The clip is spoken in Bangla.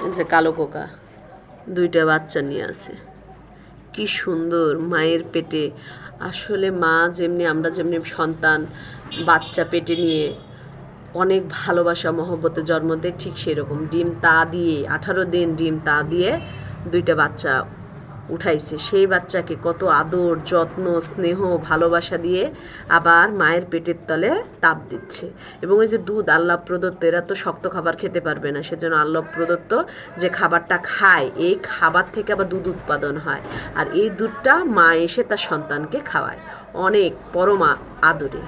এই যে কালো কোকা দুইটা বাচ্চা নিয়ে আছে, কি সুন্দর মায়ের পেটে। আসলে মা যেমনি, আমরা যেমনি সন্তান বাচ্চা পেটে নিয়ে অনেক ভালোবাসা মহব্বতে জন্ম দেয়, ঠিক সেরকম ডিম তা দিয়ে 18 দিন ডিম তা দিয়ে দুইটা বাচ্চা উঠাইছে। সেই বাচ্চাকে কত আদর যত্ন স্নেহ ভালোবাসা দিয়ে আবার মায়ের পেটের তলে তাপ দিচ্ছে। এবং এই যে দুধ আল্লাহ প্রদত্ত, এরা তো শক্ত খাবার খেতে পারবে না, সেজন্য আল্লাহ প্রদত্ত যে খাবারটা খায় এই খাবার থেকে আবার দুধ উৎপাদন হয়, আর এই দুধটা মা এসে তার সন্তানকে খাওয়ায় অনেক পরমা আদরে।